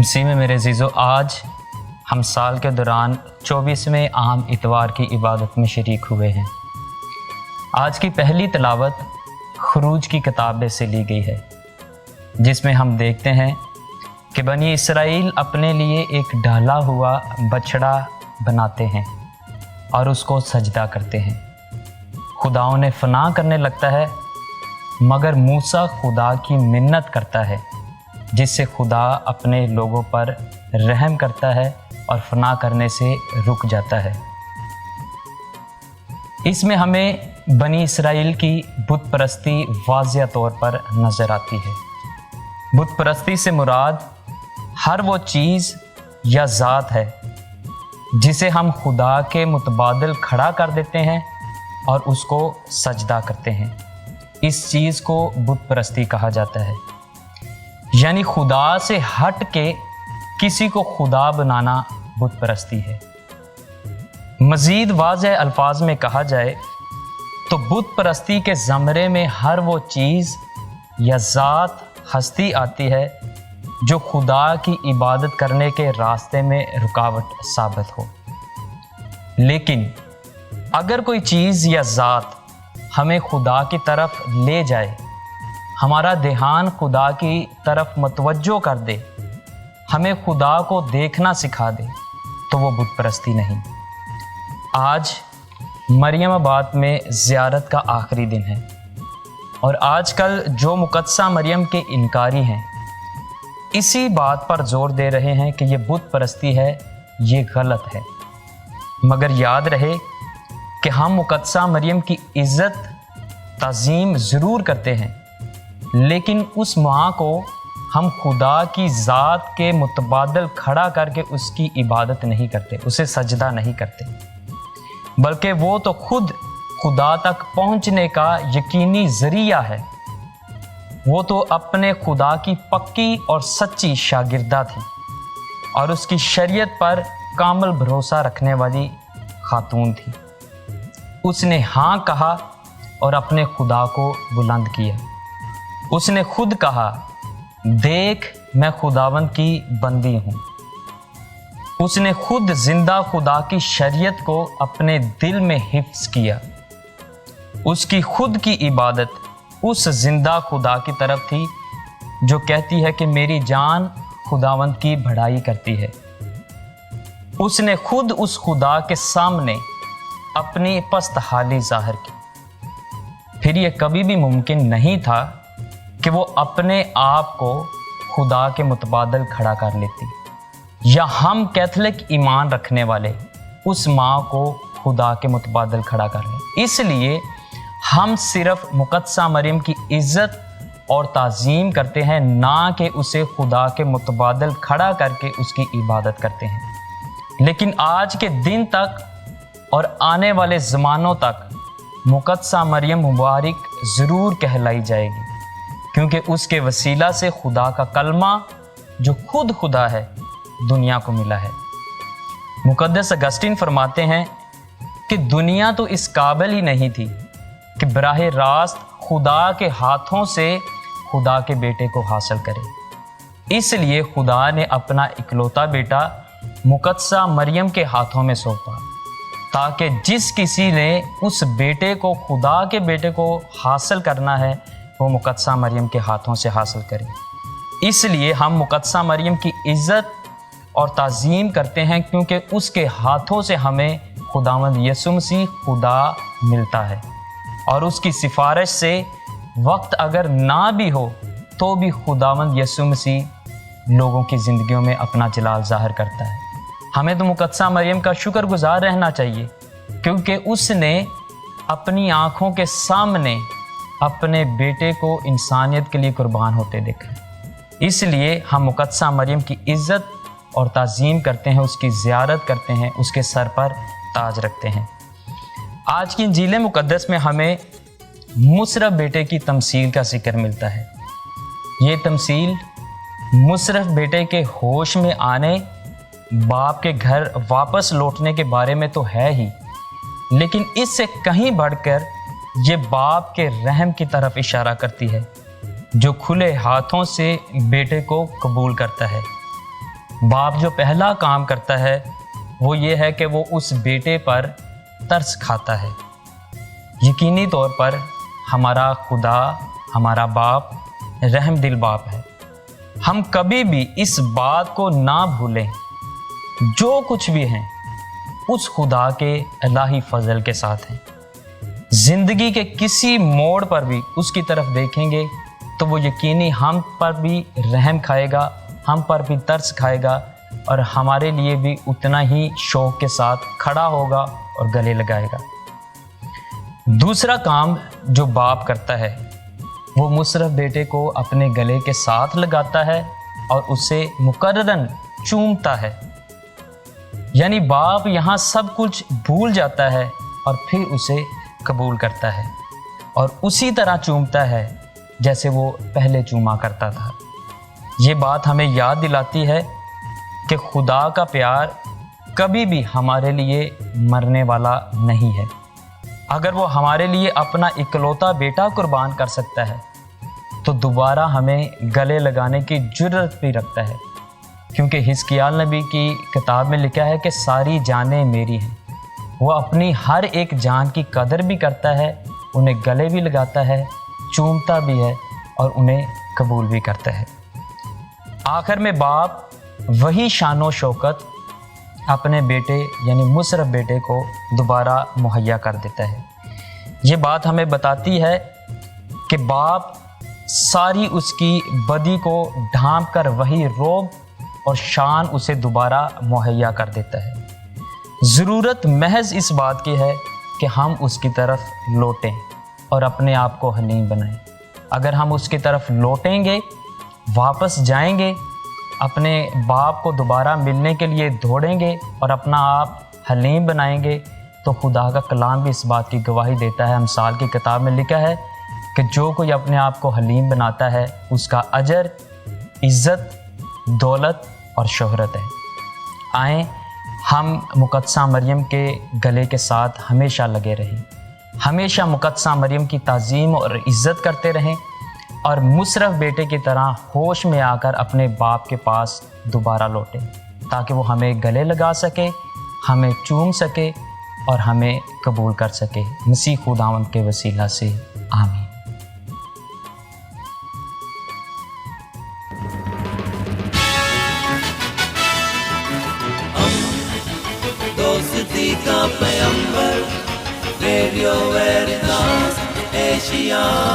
मसीह में मेरे अज़ीज़ों, आज हम साल के दौरान 24वें अहम इतवार की इबादत में शरीक हुए हैं। आज की पहली तिलावत खुरूज की किताब से ली गई है, जिसमें हम देखते हैं कि बनी इसराइल अपने लिए एक ढाला हुआ बछड़ा बनाते हैं और उसको सजदा करते हैं। खुदा उन्हें फना करने लगता है, मगर मूसा खुदा की मिन्नत करता है, जिससे खुदा अपने लोगों पर रहम करता है और फना करने से रुक जाता है। इसमें हमें बनी इसराइल की बुत परस्ती वाज़िया तौर पर नज़र आती है। बुत परस्ती से मुराद हर वो चीज़ या ज़ात है जिसे हम खुदा के मुतबादिल खड़ा कर देते हैं और उसको सजदा करते हैं। इस चीज़ को बुत परस्ती कहा जाता है, यानी खुदा से हट के किसी को खुदा बनाना बुत परस्ती है। मज़ीद वाज़ेह अल्फाज में कहा जाए तो बुत परस्ती के ज़मरे में हर वो चीज़ या ज़ात हस्ती आती है जो खुदा की इबादत करने के रास्ते में रुकावट साबित हो। लेकिन अगर कोई चीज़ या ज़ात हमें खुदा की तरफ ले जाए, हमारा ध्यान खुदा की तरफ मतवज्जो कर दे, हमें खुदा को देखना सिखा दे, तो वो बुत परस्ती नहीं। आज मरियमाबाद में ज़ियारत का आखिरी दिन है और आजकल जो मुक़द्दसा मरियम के इनकारी हैं, इसी बात पर जोर दे रहे हैं कि ये बुत परस्ती है, ये गलत है। मगर याद रहे कि हम मुक़द्दसा मरियम की इज़्ज़त ताज़ीम ज़रूर करते हैं, लेकिन उस माँ को हम खुदा की ज़ात के मुतबादिल खड़ा करके उसकी इबादत नहीं करते, उसे सजदा नहीं करते, बल्कि वो तो खुद खुदा तक पहुँचने का यकीनी ज़रिया है। वो तो अपने खुदा की पक्की और सच्ची शागिर्दा थी और उसकी शरीयत पर कामिल भरोसा रखने वाली खातून थी। उसने हाँ कहा और अपने खुदा को बुलंद किया। उसने खुद कहा, देख मैं खुदावंद की बंदी हूँ। उसने खुद जिंदा खुदा की शरीयत को अपने दिल में हिफ्ज़ किया। उसकी खुद की इबादत उस जिंदा खुदा की तरफ थी जो कहती है कि मेरी जान खुदावंद की बढ़ाई करती है। उसने खुद उस खुदा के सामने अपनी पस्त हाली जाहिर की। फिर यह कभी भी मुमकिन नहीं था कि वो अपने आप को खुदा के मुतबादिल खड़ा कर लेती, या हम कैथोलिक ईमान रखने वाले उस माँ को खुदा के मुतबादिल खड़ा कर लें। इसलिए हम सिर्फ मुक़द्दसा मरियम की इज़्ज़त और ताज़ीम करते हैं, ना कि उसे खुदा के मुतबादिल खड़ा करके उसकी इबादत करते हैं। लेकिन आज के दिन तक और आने वाले ज़मानों तक मुक़द्दसा मरियम मुबारक ज़रूर कहलाई जाएगी, क्योंकि उसके वसीला से खुदा का कलमा जो खुद खुदा है दुनिया को मिला है। मुक़द्दस अगस्टीन फरमाते हैं कि दुनिया तो इस काबिल ही नहीं थी कि बराह रास्त खुदा के हाथों से खुदा के बेटे को हासिल करे। इसलिए खुदा ने अपना इकलौता बेटा मुक़द्दसा मरियम के हाथों में सौंपा, ताकि जिस किसी ने उस बेटे को खुदा के बेटे को हासिल करना है वो मुक़द्दसा मरियम के हाथों से हासिल करे। इसलिए हम मुक़द्दसा मरियम की इज़्ज़त और ताज़ीम करते हैं, क्योंकि उसके हाथों से हमें खुदावंद यीशु मसीह खुदा मिलता है और उसकी सिफारिश से वक्त अगर ना भी हो तो भी खुदावंद यीशु मसीह लोगों की ज़िंदगियों में अपना जलाल ज़ाहिर करता है। हमें तो मुक़द्दसा मरियम का शुक्रगुज़ार रहना चाहिए, क्योंकि उसने अपनी आँखों के सामने अपने बेटे को इंसानियत के लिए कुर्बान होते देखा। इसलिए हम मुक़द्दसा मरियम की इज़्ज़त और ताज़ीम करते हैं, उसकी ज़ियारत करते हैं, उसके सर पर ताज रखते हैं। आज की इंजील मुक़द्दस में हमें मुसरफ बेटे की तमसील का जिक्र मिलता है। ये तमसील मुसरफ बेटे के होश में आने, बाप के घर वापस लौटने के बारे में तो है ही, लेकिन इससे कहीं बढ़कर ये बाप के रहम की तरफ इशारा करती है, जो खुले हाथों से बेटे को कबूल करता है। باپ جو پہلا کام کرتا ہے وہ یہ ہے کہ وہ اس بیٹے پر ترس کھاتا ہے۔ یقینی طور پر ہمارا خدا، ہمارا باپ رحم دل باپ ہے۔ ہم کبھی بھی اس بات کو نہ بھولیں، جو کچھ بھی ہیں اس خدا کے الہی فضل کے ساتھ ہیں۔ زندگی کے کسی موڑ پر بھی اس کی طرف دیکھیں گے تو وہ یقینی ہم پر بھی رحم کھائے گا، ہم پر بھی ترس کھائے گا، اور ہمارے لیے بھی اتنا ہی شوق کے ساتھ کھڑا ہوگا اور گلے لگائے گا۔ دوسرا کام جو باپ کرتا ہے وہ مصرف بیٹے کو اپنے گلے کے ساتھ لگاتا ہے اور اسے مقرراً چومتا ہے۔ یعنی باپ یہاں سب کچھ بھول جاتا ہے اور پھر اسے قبول کرتا ہے اور اسی طرح چومتا ہے جیسے وہ پہلے چوما کرتا تھا۔ یہ بات ہمیں یاد دلاتی ہے کہ خدا کا پیار کبھی بھی ہمارے لیے مرنے والا نہیں ہے۔ اگر وہ ہمارے لیے اپنا اکلوتا بیٹا قربان کر سکتا ہے تو دوبارہ ہمیں گلے لگانے کی جرأت بھی رکھتا ہے، کیونکہ حزقیال نبی کی کتاب میں لکھا ہے کہ ساری جانیں میری ہیں۔ وہ اپنی ہر ایک جان کی قدر بھی کرتا ہے، انہیں گلے بھی لگاتا ہے، چومتا بھی ہے اور انہیں قبول بھی کرتا ہے۔ آخر میں باپ وہی شان و شوکت اپنے بیٹے یعنی مصرف بیٹے کو دوبارہ مہیا کر دیتا ہے۔ یہ بات ہمیں بتاتی ہے کہ باپ ساری اس کی بدی کو ڈھانپ کر وہی روب اور شان اسے دوبارہ مہیا کر دیتا ہے۔ ضرورت محض اس بات کی ہے کہ ہم اس کی طرف لوٹیں اور اپنے آپ کو حلیم بنائیں۔ اگر ہم اس کی طرف لوٹیں گے، واپس جائیں گے، اپنے باپ کو دوبارہ ملنے کے لیے دوڑیں گے اور اپنا آپ حلیم بنائیں گے، تو خدا کا کلام بھی اس بات کی گواہی دیتا ہے۔ امثال کی کتاب میں لکھا ہے کہ جو کوئی اپنے آپ کو حلیم بناتا ہے اس کا اجر عزت، دولت اور شہرت ہے۔ آئیں ہم مقدسہ مریم کے گلے کے ساتھ ہمیشہ لگے رہیں، ہمیشہ مقدسہ مریم کی تعظیم اور عزت کرتے رہیں اور مصرف بیٹے کی طرح ہوش میں آ کر اپنے باپ کے پاس دوبارہ لوٹیں، تاکہ وہ ہمیں گلے لگا سکے، ہمیں چوم سکے اور ہمیں قبول کر سکے۔ مسیح خداوند کے وسیلہ سے آمین۔ دوستی کا پیمبر، ریڈیو ویریتاس ایشیا۔